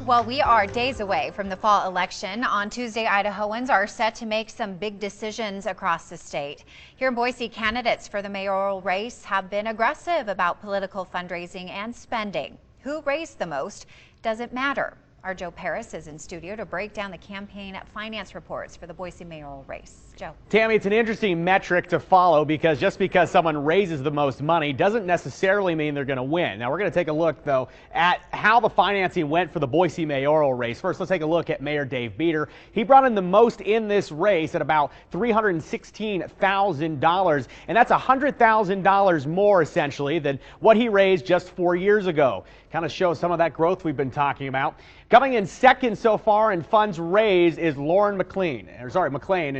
Well, we are days away from the fall election. On Tuesday, Idahoans are set to make some big decisions across the state. Here in Boise, candidates for the mayoral race have been aggressive about political fundraising and spending. Who raised the most doesn't matter. Our Joe Paris is in studio to break down the campaign finance reports for the Boise mayoral race. Joe. Tammy, it's an interesting metric to follow because just because someone raises the most money doesn't necessarily mean they're going to win. Now, we're going to take a look, though, at how the financing went for the Boise mayoral race. First, let's take a look at Mayor Dave Beater. He brought in the most in this race at about $316,000, and that's $100,000 more, essentially, than what he raised just 4 years ago. Kind of shows some of that growth we've been talking about. Coming in second so far in funds raised is Lauren McLean, and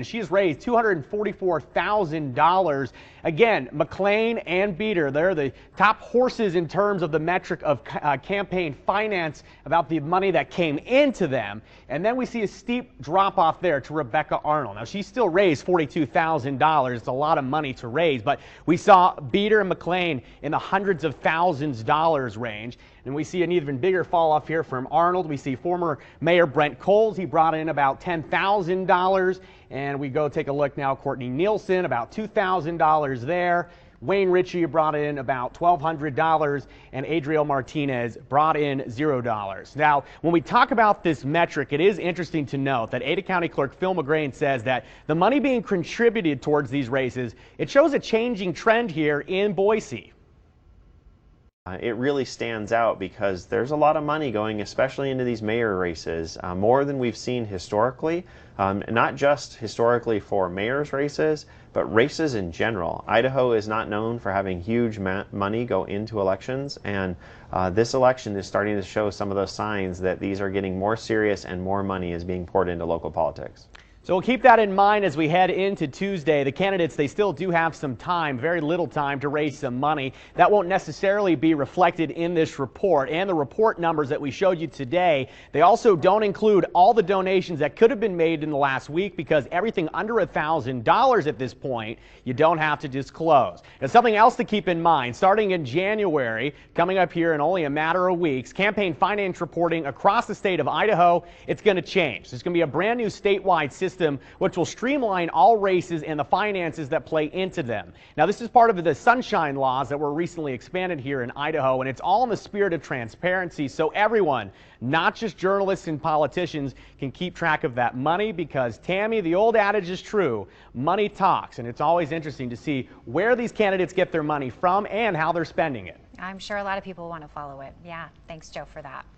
she has raised $244,000. Again, McLean and Beater, they're the top horses in terms of the metric of campaign finance, about the money that came into them. And then we see a steep drop off there to Rebecca Arnold. Now, she still raised $42,000. It's a lot of money to raise, but we saw Beater and McLean in the hundreds of thousands dollars range. And we see an even bigger fall off here from Arnold. We see former Mayor Brent Coles. He brought in about $10,000. And we go take a look now. Courtney Nielsen, about $2,000 there. Wayne Ritchie brought in about $1,200, and Adriel Martinez brought in $0. Now, when we talk about this metric, it is interesting to note that Ada County Clerk Phil McGrain says that the money being contributed towards these races, it shows a changing trend here in Boise. It really stands out because there's a lot of money going, especially into these mayor races, more than we've seen historically, not just historically for mayor's races, but races in general. Idaho is not known for having huge money go into elections, and this election is starting to show some of those signs that these are getting more serious and more money is being poured into local politics. So we'll keep that in mind as we head into Tuesday. The candidates, they still do have some time, very little time, to raise some money. That won't necessarily be reflected in this report. And the report numbers that we showed you today, they also don't include all the donations that could have been made in the last week, because everything under $1,000 at this point, you don't have to disclose. Now, something else to keep in mind, starting in January, coming up here in only a matter of weeks, campaign finance reporting across the state of Idaho, it's going to change. There's going to be a brand new statewide system which will streamline all races and the finances that play into them. Now, this is part of the sunshine laws that were recently expanded here in Idaho, and it's all in the spirit of transparency, so everyone, not just journalists and politicians, can keep track of that money, because, Tammy, the old adage is true, money talks, and it's always interesting to see where these candidates get their money from and how they're spending it. I'm sure a lot of people want to follow it. Yeah, thanks, Joe, for that.